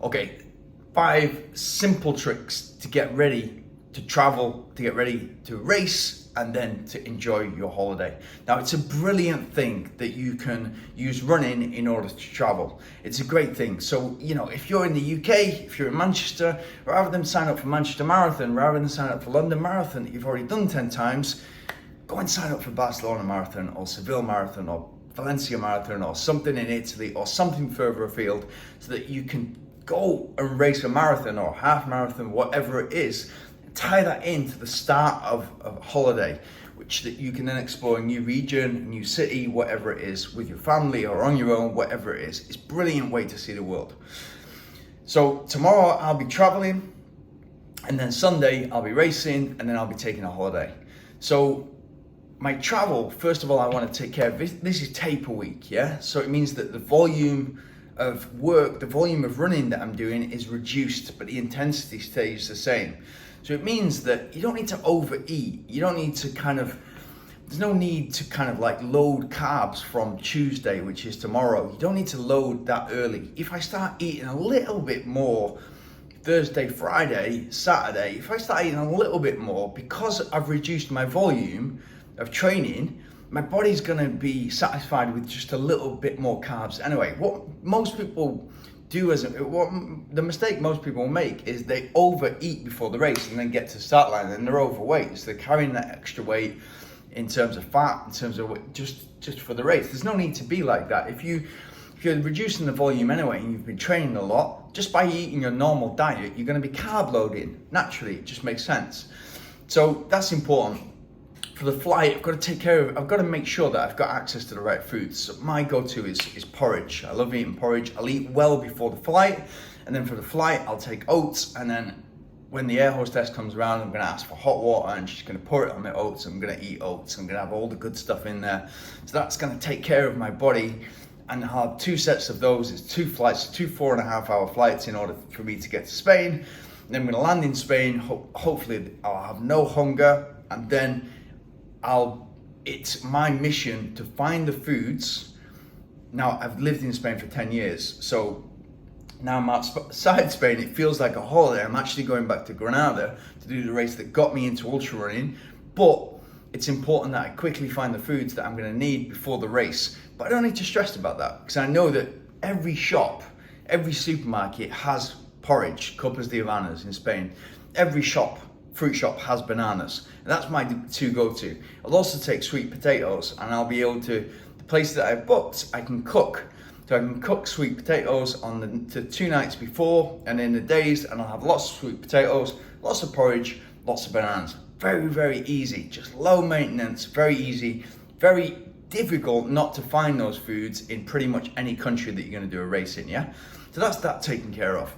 Okay, 5 simple tricks to get ready to travel, to get ready to race, and then to enjoy your holiday. Now, it's a brilliant thing that you can use running in order to travel. It's a great thing. So, if you're in the UK, if you're in Manchester, rather than sign up for Manchester Marathon, rather than sign up for London Marathon that you've already done 10 times, go and sign up for Barcelona Marathon or Seville Marathon or Valencia Marathon or something in Italy or something further afield, so that you can go and race a marathon or half marathon, whatever it is, and tie that into the start of a holiday, which that you can then explore a new region, a new city, whatever it is, with your family or on your own, whatever it is. It's a brilliant way to see the world. So tomorrow I'll be traveling, and then Sunday I'll be racing, and then I'll be taking a holiday. So my travel, first of all, I want to take care of this is taper week, yeah? So it means that the volume of work, the volume of running that I'm doing is reduced, but the intensity stays the same. So it means that you don't need to overeat. You don't need to there's no need to load carbs from Tuesday, which is tomorrow. You don't need to load that early. If I start eating a little bit more Thursday, Friday, Saturday, if I start eating a little bit more, because I've reduced my volume of training, my body's gonna be satisfied with just a little bit more carbs. Anyway, what most people do the mistake most people make is they overeat before the race and then get to the start line and they're overweight. So they're carrying that extra weight in terms of fat, in terms of weight, just for the race. There's no need to be like that. If you're reducing the volume anyway and you've been training a lot, just by eating your normal diet, you're gonna be carb loading. Naturally, it just makes sense. So that's important. For the flight, I've got to make sure that I've got access to the right foods. So my go-to is porridge. I love eating porridge. I'll eat well before the flight, and then for the flight, I'll take oats, and then when the air hostess comes around, I'm going to ask for hot water, and she's going to pour it on the oats. I'm going to eat oats. I'm going to have all the good stuff in there. So that's going to take care of my body, and I'll have 2 sets of those. It's 2 flights, 2 4.5-hour flights in order for me to get to Spain. And then I'm going to land in Spain. Hopefully, I'll have no hunger, and then it's my mission to find the foods. Now, I've lived in Spain for 10 years, so now I'm outside Spain. It feels like a holiday. I'm actually going back to Granada to do the race that got me into ultra running, but it's important that I quickly find the foods that I'm going to need before the race. But I don't need to stress about that, because I know that every shop, every supermarket has porridge, copas de Habanas in Spain. Every fruit shop has bananas, and that's my 2 go-to. I'll also take sweet potatoes, and I'll be able to, the place that I've booked, I can cook. So I can cook sweet potatoes on the 2 nights before and in the days, and I'll have lots of sweet potatoes, lots of porridge, lots of bananas. Very, very easy, just low maintenance, very easy, very difficult not to find those foods in pretty much any country that you're going to do a race in, yeah? So that's that taken care of.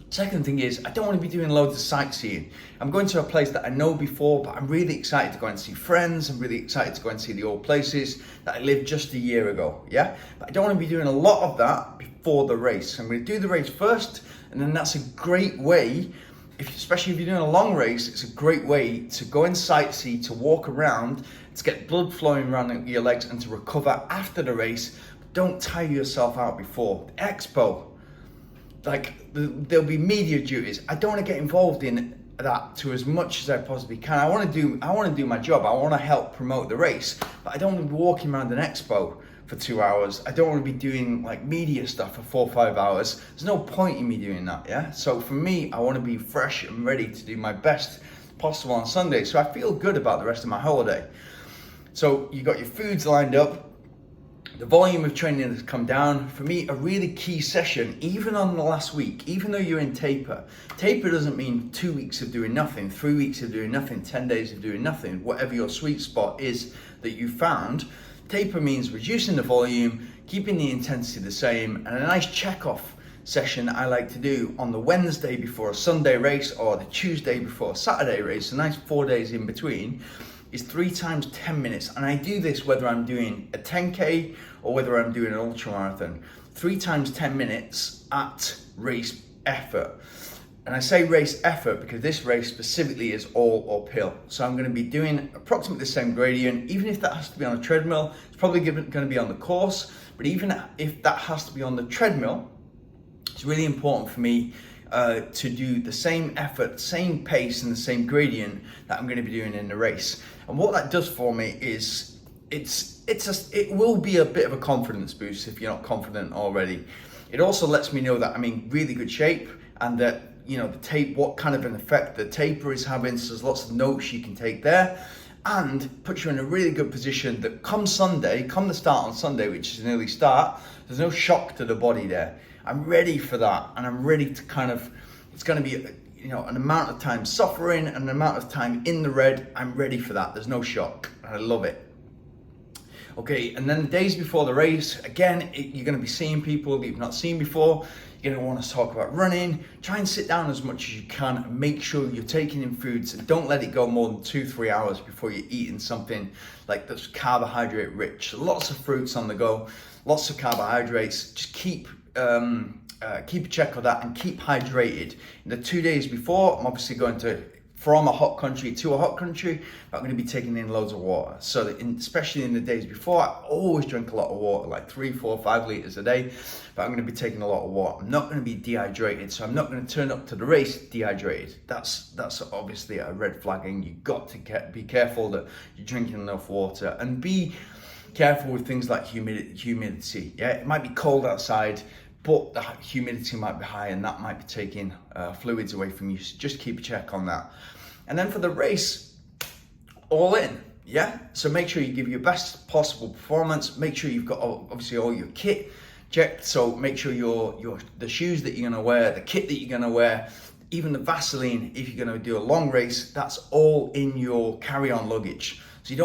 Second thing is, I don't want to be doing loads of sightseeing. I'm going to a place that I know before, but I'm really excited to go and see friends. I'm really excited to go and see the old places that I lived just a year ago, yeah? But I don't want to be doing a lot of that before the race. I'm going to do the race first, and then that's a great way, especially if you're doing a long race, it's a great way to go and sightsee, to walk around, to get blood flowing around your legs and to recover after the race. Don't tire yourself out before. The expo, there'll be media duties. I don't want to get involved in that to as much as I possibly can. I want to do my job. I want to help promote the race, but I don't want to be walking around an expo for 2 hours. I don't want to be doing media stuff for 4 or 5 hours. There's no point in me doing that, yeah? So for me, I want to be fresh and ready to do my best possible on Sunday. So I feel good about the rest of my holiday. So you got your foods lined up. The volume of training has come down. For me, a really key session, even on the last week, even though you're in taper doesn't mean 2 weeks of doing nothing, 3 weeks of doing nothing, 10 days of doing nothing, whatever your sweet spot is that you found. Taper means reducing the volume, keeping the intensity the same, and a nice check-off session I like to do on the Wednesday before a Sunday race or the Tuesday before a Saturday race, a nice 4 days in between, is 3 times 10 minutes. And I do this whether I'm doing a 10K or whether I'm doing an ultra marathon. 3 times 10 minutes at race effort. And I say race effort because this race specifically is all uphill. So I'm going to be doing approximately the same gradient. Even if that has to be on a treadmill, it's probably going to be on the course. But even if that has to be on the treadmill, It's really important for me to do the same effort, same pace, and the same gradient that I'm going to be doing in the race. And what that does for me is it will be a bit of a confidence boost if you're not confident already. It also lets me know that I'm in really good shape, and that, you know, what kind of an effect the taper is having. So there's lots of notes you can take there, and puts you in a really good position that come the start on Sunday, which is an early start, there's no shock to the body there. I'm ready for that, and I'm ready to it's going to be, you know, an amount of time suffering and an amount of time in the red. I'm ready for that. There's no shock. I love it. Okay, and then the days before the race, again, you're going to be seeing people that you've not seen before. You're going to want to talk about running. Try and sit down as much as you can, and make sure you're taking in foods, and don't let it go more than 2-3 hours before you're eating something like that's carbohydrate rich. Lots of fruits on the go, lots of carbohydrates. Just keep a check of that, and keep hydrated. In the 2 days before, I'm obviously going from a hot country to a hot country, but I'm going to be taking in loads of water. So that especially in the days before, I always drink a lot of water, like 3, 4, 5 liters a day, but I'm going to be taking a lot of water. I'm not going to be dehydrated, so I'm not going to turn up to the race dehydrated. That's obviously a red flag, and you've got to be careful that you're drinking enough water, and be careful with things like humidity. Yeah, it might be cold outside, but the humidity might be high, and that might be taking fluids away from you. So just keep a check on that. And then for the race, all in, yeah? So make sure you give your best possible performance. Make sure you've got obviously all your kit checked. So make sure the shoes that you're gonna wear, the kit that you're gonna wear, even the Vaseline, if you're gonna do a long race, that's all in your carry-on luggage. So you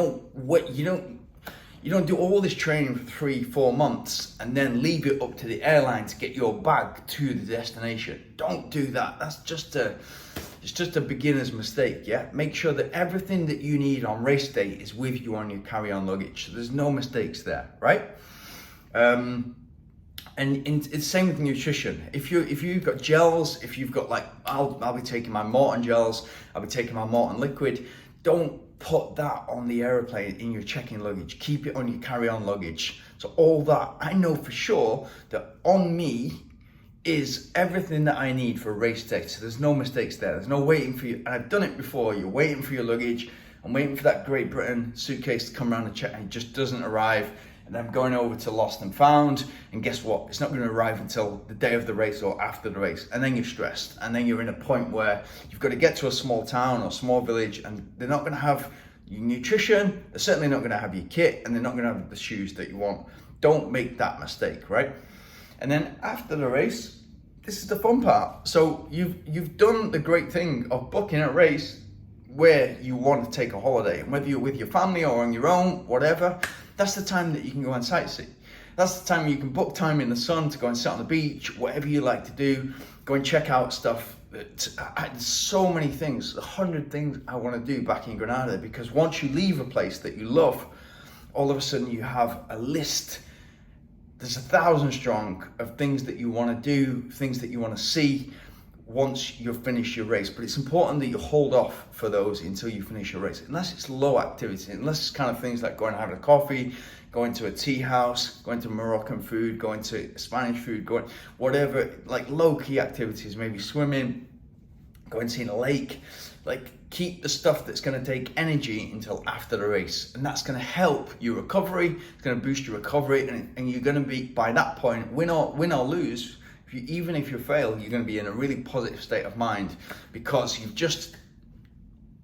don't do all this training for 3-4 months and then leave it up to the airline to get your bag to the destination. Don't do that. It's just a beginner's mistake, yeah? Make sure that everything that you need on race day is with you on your carry-on luggage. So there's no mistakes there, right? And it's the same with nutrition. If you've got gels, if you've got I'll be taking my Morton gels, I'll be taking my Morton liquid. Don't put that on the aeroplane in your check-in luggage. Keep it on your carry-on luggage. So all that, I know for sure that on me is everything that I need for a race day. So there's no mistakes there. There's no waiting for you. And I've done it before. You're waiting for your luggage. I'm waiting for that Great Britain suitcase to come around and check, and it just doesn't arrive. And I'm going over to Lost and Found, and guess what? It's not going to arrive until the day of the race or after the race. And then you're stressed. And then you're in a point where you've got to get to a small town or small village, and they're not going to have your nutrition. They're certainly not going to have your kit, and they're not going to have the shoes that you want. Don't make that mistake, right? And then after the race, this is the fun part. So you've done the great thing of booking a race where you want to take a holiday, and whether you're with your family or on your own, whatever, that's the time that you can go and sightsee. That's the time you can book time in the sun to go and sit on the beach, whatever you like to do, go and check out stuff. There's so many things, 100 things I want to do back in Granada, because once you leave a place that you love, all of a sudden you have a list. There's 1,000 strong of things that you want to do, things that you want to see once you've finished your race. But it's important that you hold off for those until you finish your race, unless it's low activity, unless it's kind of things like going and having a coffee, going to a tea house, going to Moroccan food, going to Spanish food, going whatever, like low key activities, maybe swimming, going to see a lake. Like, keep the stuff that's going to take energy until after the race, and that's going to help your recovery. It's going to boost your recovery, and you're going to be, by that point, win or lose, even if you fail, you're going to be in a really positive state of mind, because you've just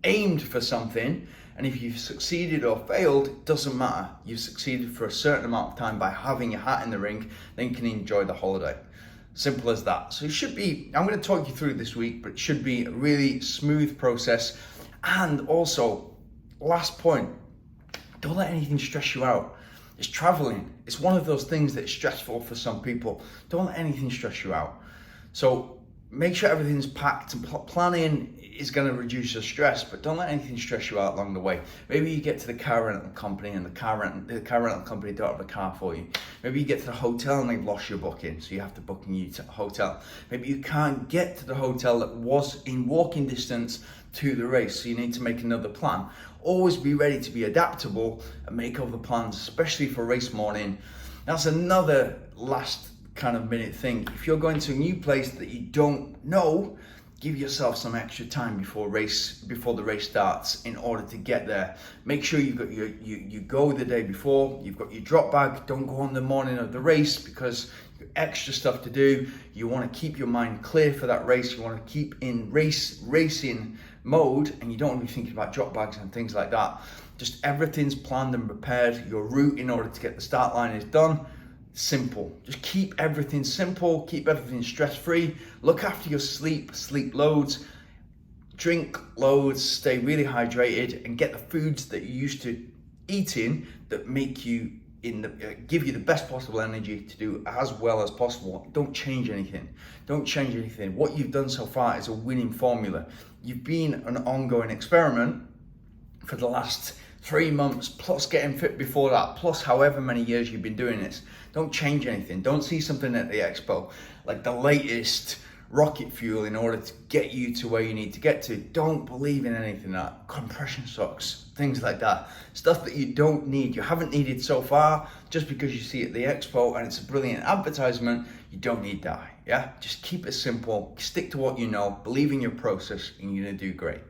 aimed for something. And if you've succeeded or failed, it doesn't matter. You've succeeded for a certain amount of time by having your hat in the ring, then you can enjoy the holiday. Simple as that. So it should be, I'm going to talk you through this week, but it should be a really smooth process. And also, last point, don't let anything stress you out. It's traveling. It's one of those things that's stressful for some people. Don't let anything stress you out. So make sure everything's packed, and planning is going to reduce your stress, but don't let anything stress you out along the way. Maybe you get to the car rental company and the car rental company don't have a car for you. Maybe you get to the hotel and they've lost your booking, so you have to book a new hotel. Maybe you can't get to the hotel that was in walking distance to the race, so you need to make another plan. Always be ready to be adaptable and make other plans, especially for race morning. That's another last kind of minute thing. If you're going to a new place that you don't know, give yourself some extra time before the race starts in order to get there. Make sure you've got you go the day before, you've got your drop bag. Don't go on the morning of the race because you've got extra stuff to do. You want to keep your mind clear for that race. You want to keep in racing mode, and you don't want to be thinking about drop bags and things like that. Just everything's planned and prepared. Your route in order to get the start line is done. Simple. Just keep everything simple, keep everything stress-free. Look after your sleep loads, drink loads, stay really hydrated, and get the foods that you're used to eating that make you give you the best possible energy to do as well as possible. Don't change anything. Don't change anything. What you've done so far is a winning formula. You've been an ongoing experiment for the last 3 months, plus getting fit before that, plus however many years you've been doing this. Don't change anything. Don't see something at the expo like the latest rocket fuel in order to get you to where you need to get to. Don't believe in anything that compression socks, things like that, stuff that you don't need, you haven't needed so far. Just because you see it at the expo and it's a brilliant advertisement, you don't need that. Yeah, just keep it simple, stick to what you know, believe in your process, and you're gonna do great.